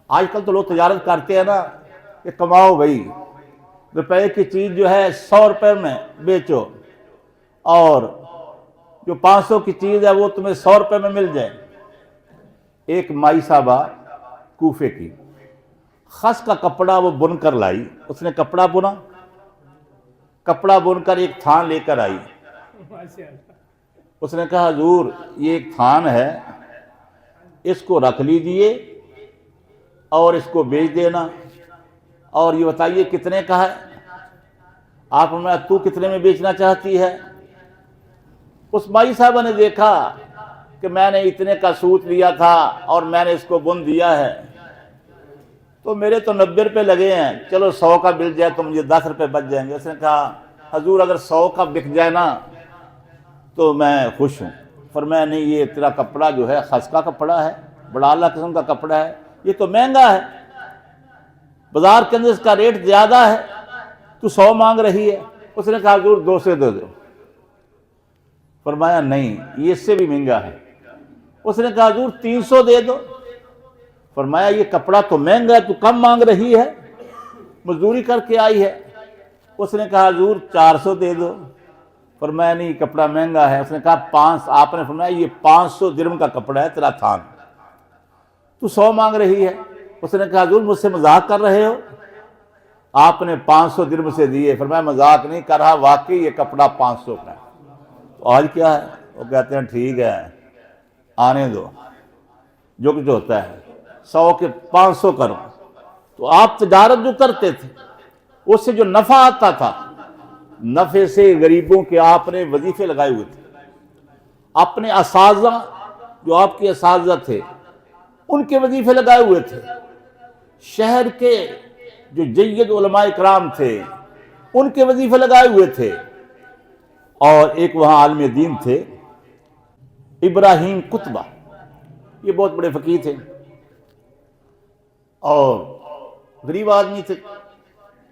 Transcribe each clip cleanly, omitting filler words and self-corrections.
آج کل تو لوگ تجارت کرتے ہیں نا کہ کماؤ بھائی، روپے کی چیز جو ہے 100 روپے میں بیچو، اور جو 500 کی چیز ہے وہ تمہیں 100 روپے میں مل جائے۔ ایک مائی صاحبہ کوفے کی خس کا کپڑا وہ بن کر لائی، اس نے کپڑا بنا، کپڑا بن کر ایک تھان لے کر آئی۔ اس نے کہا حضور یہ ایک تھان ہے، اس کو رکھ لیجئے اور اس کو بیچ دینا، اور یہ بتائیے کتنے کا ہے؟ آپ نے تو کتنے میں بیچنا چاہتی ہے؟ اس مائی صاحبہ نے دیکھا کہ میں نے اتنے کا سوت لیا تھا اور میں نے اس کو بن دیا ہے، تو میرے تو 90 روپے لگے ہیں، چلو 100 کا مل جائے تو مجھے 10 روپے بچ جائیں گے۔ اس نے کہا حضور اگر 100 کا بک جائے نا تو میں خوش ہوں۔ فرمایا نہیں، یہ تیرا کپڑا جو ہے خس کا کپڑا ہے، بڑا اعلیٰ قسم کا کپڑا ہے، یہ تو مہنگا ہے، بازار کے اندر اس کا ریٹ زیادہ ہے، تو 100 مانگ رہی ہے۔ اس نے کہا حضور 200 دے دو۔ فرمایا نہیں، یہ اس سے بھی مہنگا ہے۔ اس نے کہا حضور 300 دے دو۔ فرمایا یہ کپڑا تو مہنگا ہے، تو کم مانگ رہی ہے، مزدوری کر کے آئی ہے۔ اس نے کہا حضور 400 دے دو۔ فرمایا نہیں، کپڑا مہنگا ہے۔ اس نے کہا 500۔ آپ نے فرمایا یہ 500 درہم کا کپڑا ہے تیرا تھان، تو 100 مانگ رہی ہے۔ اس نے کہا حضور مجھ سے مذاق کر رہے ہو؟ آپ نے 500 درہم سے دیے۔ فرمایا مذاق نہیں کر رہا، واقعی یہ کپڑا 500 کا ہے۔ تو آج کیا ہے؟ وہ کہتے ہیں ٹھیک ہے آنے دو، جو کچھ ہوتا ہے 100 کے 500 کرو۔ تو آپ تجارت جو کرتے تھے اس سے جو نفع آتا تھا، نفع سے غریبوں کے آپ نے وظیفے لگائے ہوئے تھے، اپنے اساتذہ جو آپ کے اساتذہ تھے ان کے وظیفے لگائے ہوئے تھے، شہر کے جو جید علماء اکرام تھے ان کے وظیفے لگائے ہوئے تھے، اور ایک وہاں عالم دین تھے ابراہیم قطبہ، یہ بہت بڑے فقیہ تھے اور غریب آدمی تھے،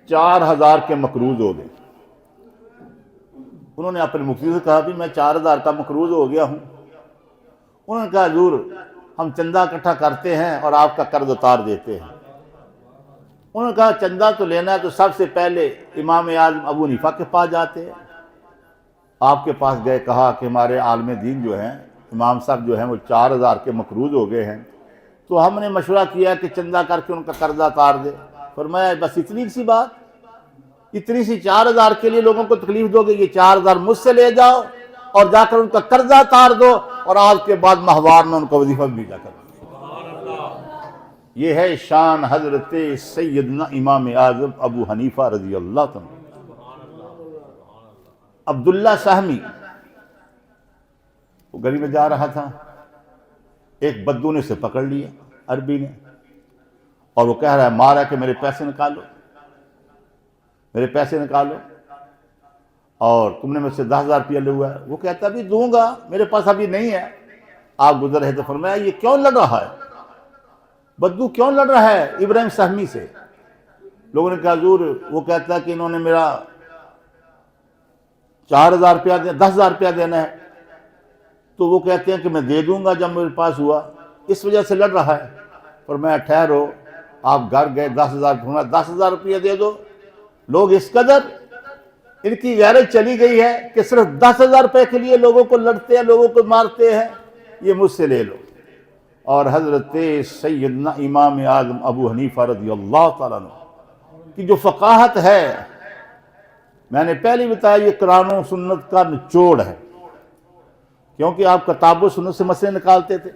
4000 کے مقروض ہو گئے۔ انہوں نے اپنے مفتی سے کہا بھی میں 4000 کا مقروض ہو گیا ہوں۔ انہوں نے کہا حضور ہم چندہ اکٹھا کرتے ہیں اور آپ کا قرض اتار دیتے ہیں۔ انہوں نے کہا چندہ تو لینا ہے تو سب سے پہلے امام اعظم ابو حنیفہ کے پاس جاتے ہیں۔ آپ کے پاس گئے، کہا کہ ہمارے عالم دین جو ہیں امام صاحب جو ہیں وہ 4000 کے مقروض ہو گئے ہیں، تو ہم نے مشورہ کیا کہ چندہ کر کے ان کا قرضہ اتار دے۔ فرمایا بس اتنی سی بات، اتنی سی 4000 کے لیے لوگوں کو تکلیف دو گے؟ یہ 4000 مجھ سے لے جاؤ اور جا کر ان کا قرضہ اتار دو، اور آج کے بعد ماہوار میں ان کو وظیفہ بھی بھیجا کرو۔ یہ ہے شان حضرت سیدنا امام اعظم ابو حنیفہ رضی اللہ عنہ۔ عبداللہ سہمی وہ گلی میں جا رہا تھا، ایک بدو نے اسے پکڑ لیا عربی نے، اور وہ کہہ رہا ہے مارا کہ میرے پیسے نکالو، میرے پیسے نکالو، اور تم نے مجھ سے 10,000 روپیہ لے ہوا ہے۔ وہ کہتا بھی دوں گا، میرے پاس ابھی نہیں ہے۔ آپ گزر رہے تو فرمایا یہ کیوں لڑ رہا ہے؟ بدو کیوں لڑ رہا ہے ابراہیم سہمی سے؟ لوگوں نے کہا حضور وہ کہتا ہے کہ انہوں نے میرا 4000 روپیہ 10,000 روپیہ دینا ہے، تو وہ کہتے ہیں کہ میں دے دوں گا جب میرے پاس ہوا، اس وجہ سے لڑ رہا ہے۔ اور میں ٹھہرو، آپ گھر گئے 10,000 روپیہ دے دو۔ لوگ اس قدر ان کی غیرت چلی گئی ہے کہ صرف 10,000 روپے کے لیے لوگوں کو لڑتے ہیں، لوگوں کو مارتے ہیں، یہ مجھ سے لے لو۔ اور حضرت سیدنا امام اعظم ابو حنیفہ رضی اللہ تعالیٰ عنہ کی جو فقاہت ہے، میں نے پہلے بتایا یہ قرآن و سنت کا نچوڑ ہے، کیونکہ آپ کتاب و سنت سے مسئلے نکالتے تھے۔